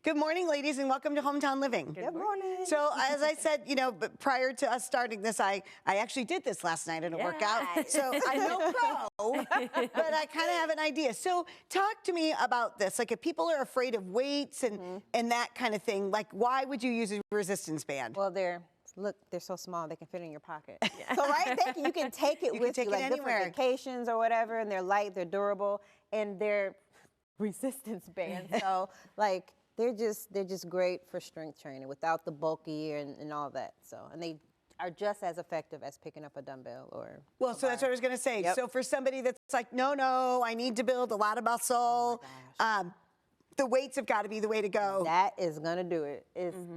Good morning, ladies, and welcome to Hometown Living. Good morning. So, as I said, but prior to us starting this, I actually did this last night in a workout. So I'm no pro, but I kind of have an idea. So talk to me about this. Like, if people are afraid of weights and that kind of thing, like, why would you use a resistance band? Well, they're so small they can fit in your pocket. So you can take it with you, like anywhere. different vacations or whatever, and they're light, they're durable, and they're resistance bands. So like they're just great for strength training without the bulky and all that. So, and they are just as effective as picking up a dumbbell or well, so that's what I was going to say. Yep. So for somebody that's like, no, I need to build a lot of muscle. Oh the weights have got to be the way to go. That is going to do it.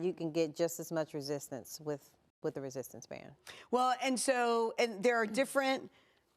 You can get just as much resistance with the resistance band. Well, and there are different,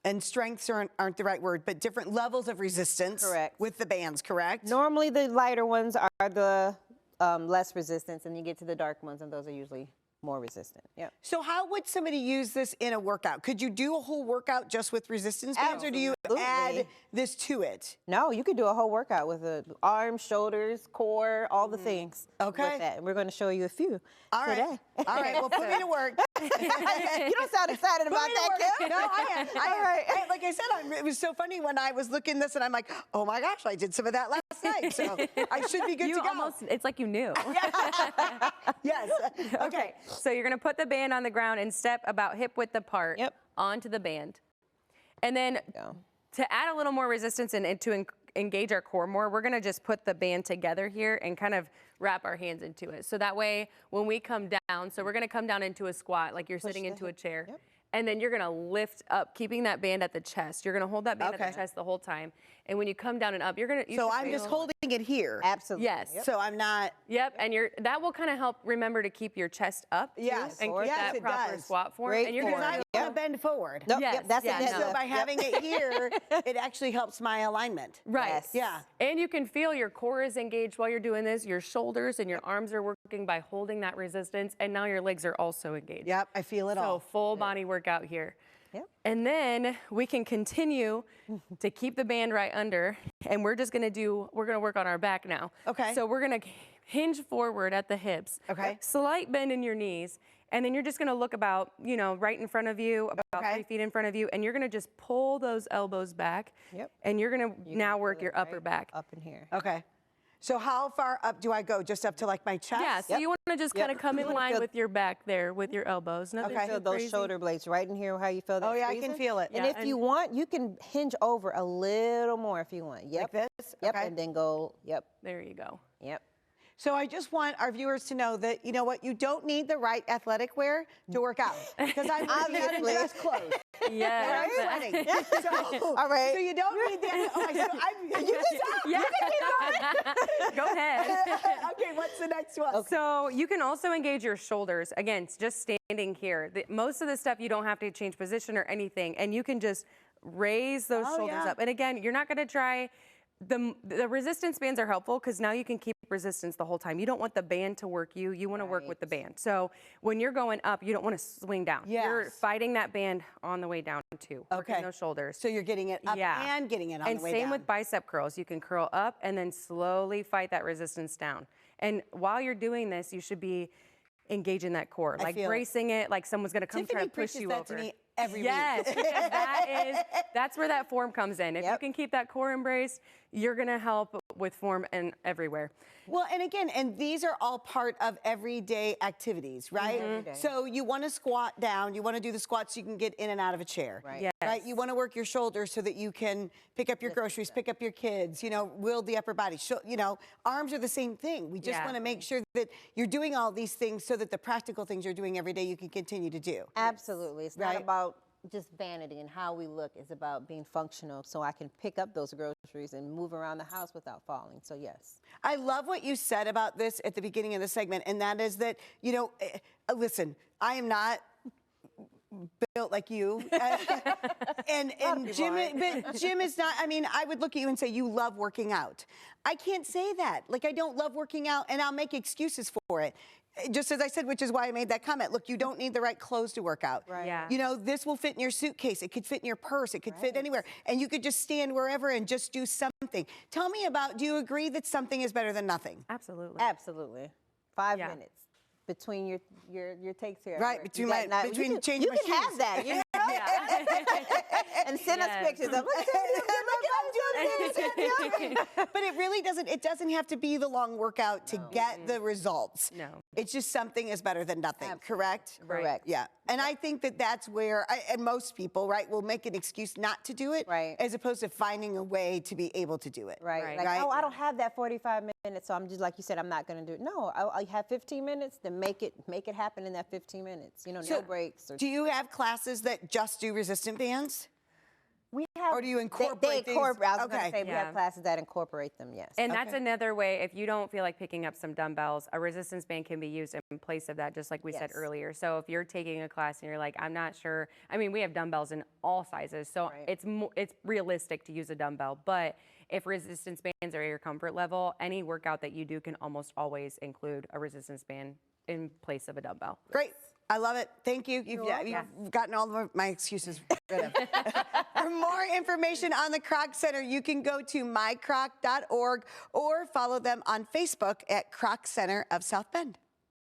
and strengths aren't the right word, but different levels of resistance. Correct. With the bands, correct? Normally the lighter ones are the less resistance, and you get to the dark ones, and those are usually more resistant. Yep. So how would somebody use this in a workout? Could you do a whole workout just with resistance bands, or do you add this to it? No, you could do a whole workout with the arms, shoulders, core, all the things. Okay. With that. And we're going to show you a few today. All right. Well, put me to work. You don't sound excited about that, Kim. No, I am. Like I said, it was so funny when I was looking this, and I'm like, oh my gosh, I did some of that last night, so I should be good to go. It's like you knew. Yes. Okay. So you're going to put the band on the ground and step about hip width apart onto the band. And then to add a little more resistance and to engage our core more, we're going to just put the band together here and kind of wrap our hands into it. So that way, when we come down, so we're going to come down into a squat like you're sitting into a chair. Yep. And then you're going to lift up, keeping that band at the chest. You're going to hold that band at the chest the whole time. And when you come down and up, you're going to... So I'm just holding it here. Absolutely. Yes. Yep. So I'm not... Yep, and that will kind of help remember to keep your chest up. Yes. And keep that proper squat form. Great and you're form. going to want to bend forward. Nope. Yes. Yep. That's it. So by having it here, it actually helps my alignment. Right. Yes. Yeah. And you can feel your core is engaged while you're doing this. Your shoulders and your arms are working by holding that resistance. And now your legs are also engaged. Yep, I feel it all. So full body workout here. Yep. And then we can continue to keep the band right under, and we're going to work on our back now. Okay. So we're going to hinge forward at the hips. Okay. Slight bend in your knees, and then you're just going to look about, right in front of you, about 3 feet in front of you, and you're going to just pull those elbows back. Yep. And you're going to now work your upper back. Up in here. Okay. So how far up do I go? Just up to like my chest? Yeah, so you want to just kind of come in line with your back there, with your elbows. Nothing Feel those crazy. shoulder blades right in here, how you feel that. Oh yeah, I can feel it. And if you want, you can hinge over a little more if you want. Yep. Like this? Yep, Okay. and then go, There you go. Yep. So I just want our viewers to know that, you know what, you don't need the right athletic wear to work out. Because I'm wearing dress clothes. Yeah. Right? So, all right. So you don't need that. Oh, Go ahead. Okay, what's the next one? Okay. So you can also engage your shoulders. Again, just standing here. Most of the stuff you don't have to change position or anything, and you can just raise those shoulders up. And again, you're not going to try. The resistance bands are helpful because now you can keep resistance the whole time. You don't want the band to work you. You want to work with the band. So when you're going up, you don't want to swing down. Yes. You're fighting that band on the way down too. Working those shoulders. So you're getting it up and getting it on the way down. And same with bicep curls. You can curl up and then slowly fight that resistance down. And while you're doing this, you should be engaging that core, like bracing it, like someone's going to come try to push you over. To me every week. Yes, that's where that form comes in. If you can keep that core embraced, you're going to help with form and everywhere. Well, and again, and these are all part of everyday activities, right? So you want to squat down, you want to do the squats so you can get in and out of a chair. Right. Yes. Right? You want to work your shoulders so that you can pick up your groceries, pick up your kids, wield the upper body. Arms are the same thing. We just want to make sure that you're doing all these things so that the practical things you're doing every day you can continue to do. Absolutely. It's not about just vanity and how we look. It's about being functional so I can pick up those groceries and move around the house without falling. So yes. I love what you said about this at the beginning of the segment, and that is that, listen, I am not built like you. And Jim is not, I mean, I would look at you and say, you love working out. I can't say that. Like, I don't love working out, and I'll make excuses for it. Just as I said, which is why I made that comment. Look, you don't need the right clothes to work out. Right. Yeah. You know, this will fit in your suitcase. It could fit in your purse. It could fit anywhere. And you could just stand wherever and just do something. Tell me about, do you agree that something is better than nothing? Absolutely. Absolutely. 5 minutes between your takes here. Right, between changing my shoes. You can have that, you know? And send us pictures of, but it really doesn't, it doesn't have to be the long workout to get the results. No. It's just something is better than nothing, correct? Correct. Yeah. And I think that that's where, and most people, right, will make an excuse not to do it, as opposed to finding a way to be able to do it. Right. Like, oh, I don't have that 45 minutes, so I'm just, like you said, I'm not going to do it. No, I have 15 minutes, then make it happen in that 15 minutes. You know, no breaks. Do you have classes that just do resistant bands? We have, or do you incorporate things? I was going to say, Yeah. we have classes that incorporate them, yes. And that's another way, if you don't feel like picking up some dumbbells, a resistance band can be used in place of that, just like we said earlier. So if you're taking a class and you're like, I'm not sure, I mean, we have dumbbells in all sizes, so it's realistic to use a dumbbell. But if resistance bands are at your comfort level, any workout that you do can almost always include a resistance band in place of a dumbbell. Great. I love it. Thank you. You've gotten all of my excuses rid of. For more information on the Kroc Center, you can go to mykroc.org or follow them on Facebook at Kroc Center of South Bend.